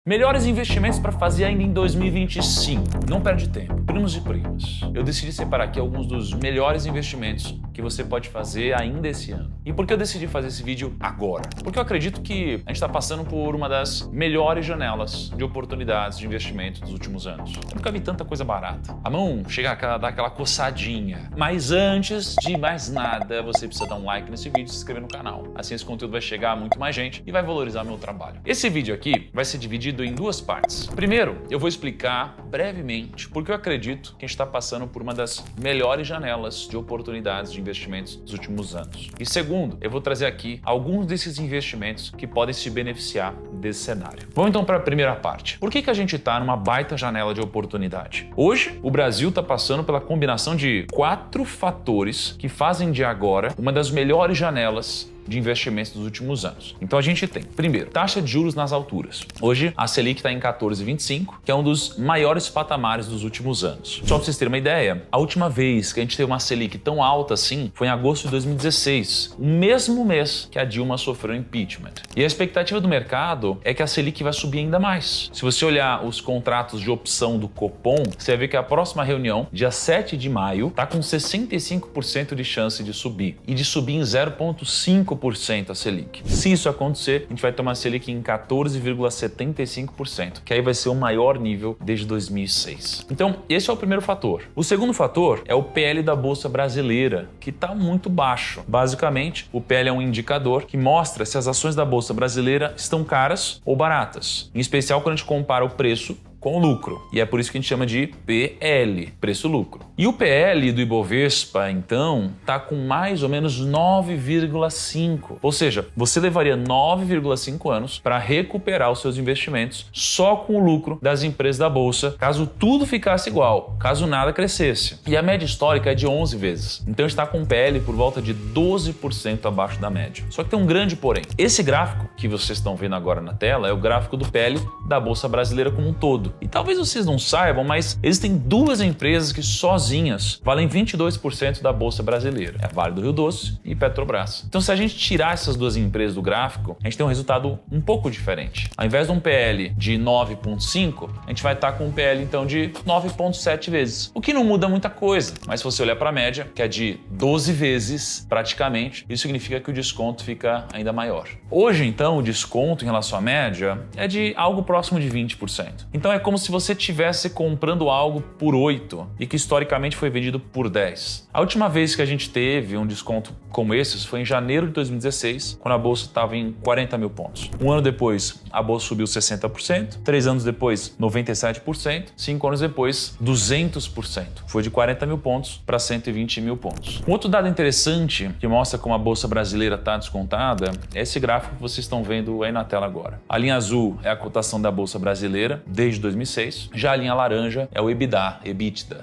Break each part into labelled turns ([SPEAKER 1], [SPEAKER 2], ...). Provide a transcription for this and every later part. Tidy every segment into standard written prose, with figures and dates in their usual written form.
[SPEAKER 1] Melhores investimentos para fazer ainda em 2025. Não perde tempo. Primos e primas. Eu decidi separar aqui alguns dos melhores investimentos que você pode fazer ainda esse ano. E por que eu decidi fazer esse vídeo agora? Porque eu acredito que a gente está passando por uma das melhores janelas de oportunidades de investimento dos últimos anos. Eu nunca vi tanta coisa barata. A mão chega a dar aquela coçadinha. Mas antes de mais nada, você precisa dar um like nesse vídeo e se inscrever no canal. Assim esse conteúdo vai chegar a muito mais gente e vai valorizar meu trabalho. Esse vídeo aqui vai ser dividido em duas partes. Primeiro, eu vou explicar brevemente porque eu acredito que a gente está passando por uma das melhores janelas de oportunidades de investimentos dos últimos anos. E segundo, eu vou trazer aqui alguns desses investimentos que podem se beneficiar desse cenário. Vamos então para a primeira parte. Por que a gente está numa baita janela de oportunidade? Hoje, o Brasil está passando pela combinação de 4 fatores que fazem de agora uma das melhores janelas de investimentos dos últimos anos. Então a gente tem, primeiro, taxa de juros nas alturas. Hoje a Selic está em 14,25, que é um dos maiores patamares dos últimos anos. Só para vocês terem uma ideia, a última vez que a gente teve uma Selic tão alta assim foi em agosto de 2016, o mesmo mês que a Dilma sofreu impeachment. E a expectativa do mercado é que a Selic vai subir ainda mais. Se você olhar os contratos de opção do Copom, você vai ver que a próxima reunião, dia 7 de maio, está com 65% de chance de subir. E de subir em 0,5% a Selic. Se isso acontecer, a gente vai ter uma Selic em 14,75%, que aí vai ser o maior nível desde 2006. Então, esse é o primeiro fator. O segundo fator é o PL da Bolsa Brasileira, que está muito baixo. Basicamente, o PL é um indicador que mostra se as ações da Bolsa Brasileira estão caras ou baratas. Em especial quando a gente compara o preço com o lucro. E é por isso que a gente chama de PL, preço-lucro. E o PL do Ibovespa, então, está com mais ou menos 9,5. Ou seja, você levaria 9,5 anos para recuperar os seus investimentos só com o lucro das empresas da Bolsa, caso tudo ficasse igual, caso nada crescesse. E a média histórica é de 11 vezes. Então está com um PL por volta de 12% abaixo da média. Só que tem um grande porém. Esse gráfico que vocês estão vendo agora na tela é o gráfico do PL da Bolsa Brasileira como um todo. E talvez vocês não saibam, mas existem duas empresas que sozinhas valem 22% da Bolsa Brasileira. É a Vale do Rio Doce e Petrobras. Então se a gente tirar essas duas empresas do gráfico, a gente tem um resultado um pouco diferente. Ao invés de um PL de 9,5, a gente vai estar com um PL então de 9,7 vezes. O que não muda muita coisa, mas se você olhar para a média, que é de 12 vezes praticamente, isso significa que o desconto fica ainda maior. Hoje então o desconto em relação à média é de algo próximo de 20%. Então é como se você estivesse comprando algo por 8 e que historicamente foi vendido por 10. A última vez que a gente teve um desconto como esse foi em janeiro de 2016, quando a bolsa estava em 40 mil pontos. Um ano depois, a bolsa subiu 60%, 3 anos depois, 97%, 5 anos depois, 200%. Foi de 40 mil pontos para 120 mil pontos. Um outro dado interessante que mostra como a bolsa brasileira está descontada é esse gráfico que vocês estão vendo aí na tela agora. A linha azul é a cotação da bolsa brasileira desde 2006, já a linha laranja é o EBITDA,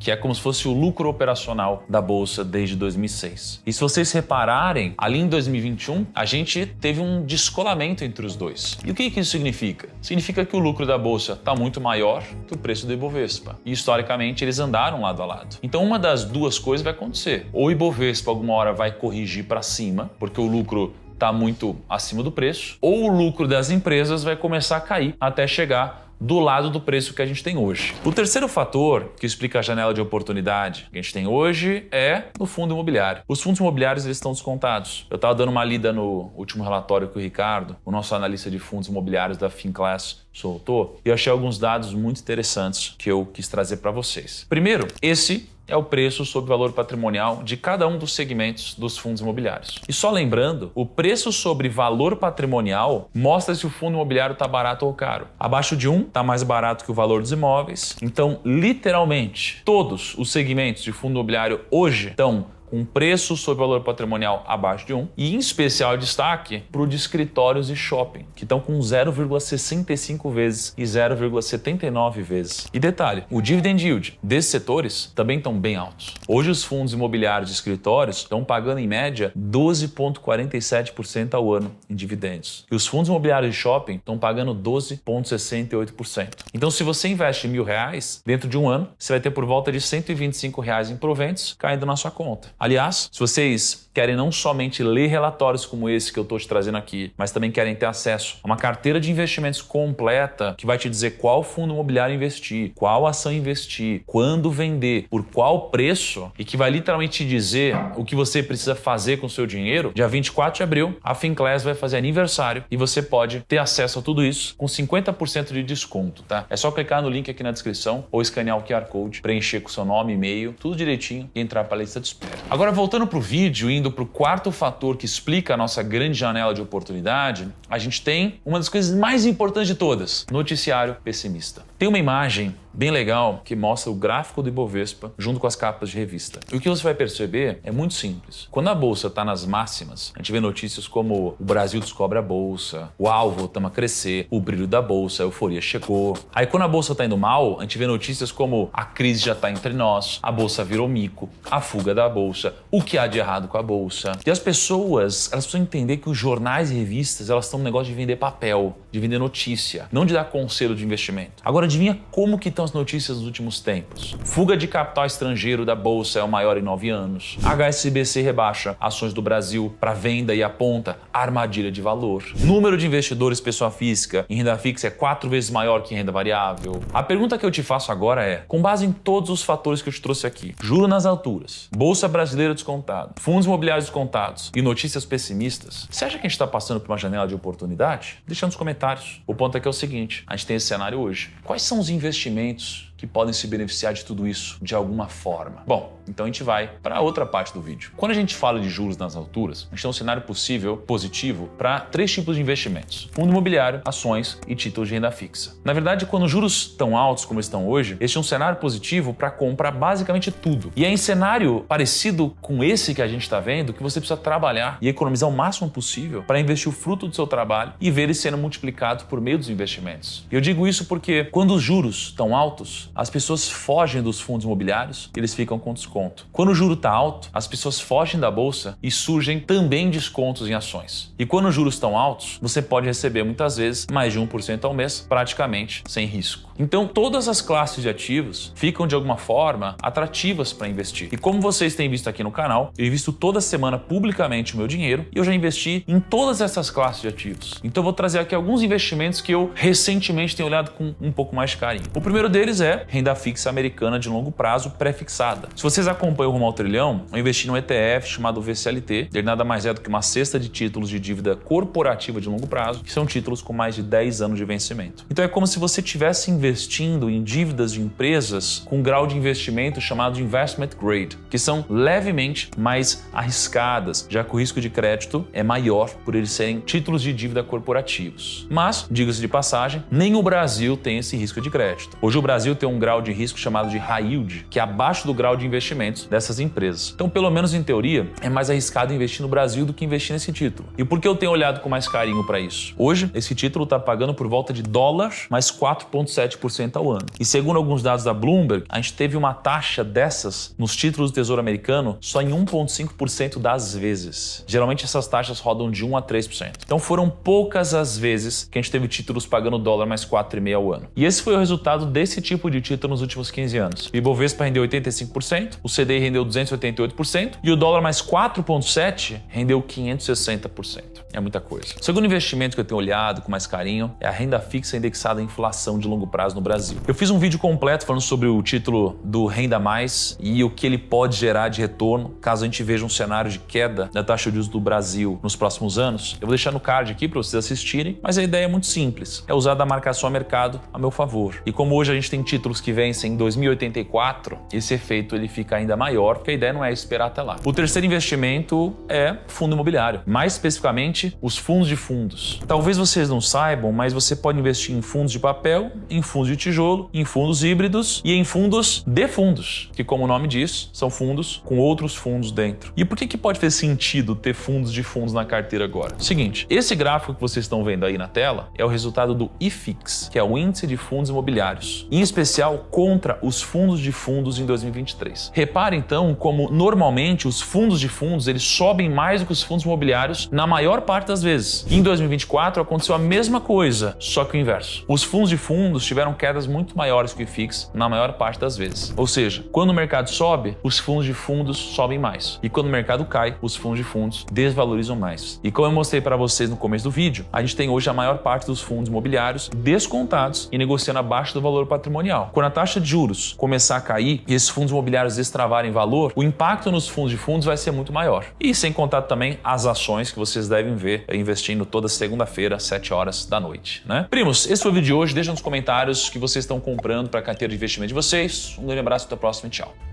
[SPEAKER 1] que é como se fosse o lucro operacional da bolsa desde 2006. E se vocês repararem, ali em 2021, a gente teve um descolamento entre os dois. E o que isso significa? Significa que o lucro da bolsa está muito maior que o preço do Ibovespa. E historicamente eles andaram lado a lado. Então uma das duas coisas vai acontecer. Ou o Ibovespa alguma hora vai corrigir para cima, porque o lucro está muito acima do preço, ou o lucro das empresas vai começar a cair até chegar do lado do preço que a gente tem hoje. O terceiro fator que explica a janela de oportunidade que a gente tem hoje é no fundo imobiliário. Os fundos imobiliários eles estão descontados. Eu estava dando uma lida no último relatório que o Ricardo, o nosso analista de fundos imobiliários da Finclass, soltou, e eu achei alguns dados muito interessantes que eu quis trazer para vocês. Primeiro, esse é o preço sobre valor patrimonial de cada um dos segmentos dos fundos imobiliários. E só lembrando, o preço sobre valor patrimonial mostra se o fundo imobiliário está barato ou caro. Abaixo de 1 está mais barato que o valor dos imóveis. Então, literalmente, todos os segmentos de fundo imobiliário hoje estão com preço sobre valor patrimonial abaixo de 1 e em especial destaque para o de escritórios e shopping, que estão com 0,65 vezes e 0,79 vezes. E detalhe, o dividend yield desses setores também estão bem altos. Hoje os fundos imobiliários de escritórios estão pagando em média 12,47% ao ano em dividendos. E os fundos imobiliários de shopping estão pagando 12,68%. Então se você investe R$1.000, dentro de um ano, você vai ter por volta de R$125 em proventos caindo na sua conta. Aliás, se vocês querem não somente ler relatórios como esse que eu estou te trazendo aqui, mas também querem ter acesso a uma carteira de investimentos completa que vai te dizer qual fundo imobiliário investir, qual ação investir, quando vender, por qual preço e que vai literalmente te dizer o que você precisa fazer com o seu dinheiro, dia 24 de abril, a Finclass vai fazer aniversário e você pode ter acesso a tudo isso com 50% de desconto, tá? É só clicar no link aqui na descrição ou escanear o QR Code, preencher com seu nome, e-mail, tudo direitinho e entrar para a lista de espera. Agora, voltando para o vídeo, indo para o quarto fator que explica a nossa grande janela de oportunidade, a gente tem uma das coisas mais importantes de todas, noticiário pessimista. Tem uma imagem bem legal que mostra o gráfico do Ibovespa junto com as capas de revista. E o que você vai perceber é muito simples. Quando a bolsa está nas máximas, a gente vê notícias como o Brasil descobre a bolsa, uau, voltamos a crescer, o brilho da bolsa, a euforia chegou. Aí quando a bolsa está indo mal, a gente vê notícias como a crise já está entre nós, a bolsa virou mico, a fuga da bolsa, o que há de errado com a bolsa. E as pessoas, elas precisam entender que os jornais e revistas, elas estão no negócio de vender papel, de vender notícia, não de dar conselho de investimento. Agora adivinha como que estão as notícias dos últimos tempos? Fuga de capital estrangeiro da bolsa é o maior em 9 anos. HSBC rebaixa ações do Brasil para venda e aponta armadilha de valor. Número de investidores pessoa física em renda fixa é 4 vezes maior que em renda variável. A pergunta que eu te faço agora é, com base em todos os fatores que eu te trouxe aqui, juro nas alturas, bolsa brasileira descontada, fundos imobiliários descontados e notícias pessimistas, você acha que a gente está passando por uma janela de oportunidade? Deixa nos comentários. O ponto aqui é o seguinte, a gente tem esse cenário hoje. Quais são os investimentos que podem se beneficiar de tudo isso de alguma forma? Bom, então a gente vai para outra parte do vídeo. Quando a gente fala de juros nas alturas, a gente tem um cenário possível, positivo, para 3 tipos de investimentos: fundo imobiliário, ações e títulos de renda fixa. Na verdade, quando os juros estão altos como estão hoje, este é um cenário positivo para comprar basicamente tudo. E é em cenário parecido com esse que a gente está vendo que você precisa trabalhar e economizar o máximo possível para investir o fruto do seu trabalho e ver ele sendo multiplicado por meio dos investimentos. Eu digo isso porque quando os juros estão altos, as pessoas fogem dos fundos imobiliários e eles ficam com desconto. Quando o juro está alto, as pessoas fogem da bolsa e surgem também descontos em ações. E quando os juros estão altos, você pode receber muitas vezes mais de 1% ao mês, praticamente sem risco. Então, todas as classes de ativos ficam de alguma forma atrativas para investir. E como vocês têm visto aqui no canal, eu invisto toda semana publicamente o meu dinheiro e eu já investi em todas essas classes de ativos. Então, eu vou trazer aqui alguns investimentos que eu recentemente tenho olhado com um pouco mais de carinho. O primeiro deles é renda fixa americana de longo prazo pré-fixada. Se vocês acompanham o Rumo ao Trilhão, eu investi num ETF chamado VCLT. Ele nada mais é do que uma cesta de títulos de dívida corporativa de longo prazo, que são títulos com mais de 10 anos de vencimento. Então é como se você estivesse investindo em dívidas de empresas com um grau de investimento chamado de investment grade, que são levemente mais arriscadas, já que o risco de crédito é maior por eles serem títulos de dívida corporativos. Mas, diga-se de passagem, nem o Brasil tem esse risco de crédito. Hoje o Brasil tem um grau de risco chamado de high yield, que é abaixo do grau de investimentos dessas empresas. Então, pelo menos em teoria, é mais arriscado investir no Brasil do que investir nesse título. E por que eu tenho olhado com mais carinho para isso? Hoje, esse título está pagando por volta de dólar mais 4,7% ao ano. E segundo alguns dados da Bloomberg, a gente teve uma taxa dessas nos títulos do Tesouro Americano só em 1,5% das vezes. Geralmente essas taxas rodam de 1 a 3%. Então foram poucas as vezes que a gente teve títulos pagando dólar mais 4,5% ao ano. E esse foi o resultado desse tipo de título nos últimos 15 anos. O Ibovespa rendeu 85%, o CDI rendeu 288% e o dólar mais 4,7% rendeu 560%. É muita coisa. O segundo investimento que eu tenho olhado com mais carinho é a renda fixa indexada à inflação de longo prazo no Brasil. Eu fiz um vídeo completo falando sobre o título do Renda Mais e o que ele pode gerar de retorno caso a gente veja um cenário de queda da taxa de juros do Brasil nos próximos anos. Eu vou deixar no card aqui para vocês assistirem, mas a ideia é muito simples. É usar da marcação a mercado a meu favor. E como hoje a gente tem títulos que vencem em 2084, esse efeito ele fica ainda maior, porque a ideia não é esperar até lá. O terceiro investimento é fundo imobiliário, mais especificamente os fundos de fundos. Talvez vocês não saibam, mas você pode investir em fundos de papel, em fundos de tijolo, em fundos híbridos e em fundos de fundos, que como o nome diz, são fundos com outros fundos dentro. E por que pode ter sentido ter fundos de fundos na carteira agora? Seguinte, esse gráfico que vocês estão vendo aí na tela é o resultado do IFIX, que é o Índice de Fundos Imobiliários, em especial contra os fundos de fundos em 2023. Repare então como normalmente os fundos de fundos eles sobem mais do que os fundos imobiliários na maior parte das vezes. Em 2024 aconteceu a mesma coisa, só que o inverso. Os fundos de fundos tiveram quedas muito maiores que o IFIX na maior parte das vezes. Ou seja, quando o mercado sobe, os fundos de fundos sobem mais. E quando o mercado cai, os fundos de fundos desvalorizam mais. E como eu mostrei para vocês no começo do vídeo, a gente tem hoje a maior parte dos fundos imobiliários descontados e negociando abaixo do valor patrimonial. Quando a taxa de juros começar a cair e esses fundos imobiliários destravarem valor, o impacto nos fundos de fundos vai ser muito maior. E sem contar também as ações que vocês devem ver investindo toda segunda-feira às 7 horas da noite, né? Primos, esse foi o vídeo de hoje. Deixa nos comentários que vocês estão comprando para a carteira de investimento de vocês. Um grande abraço, até a próxima e tchau.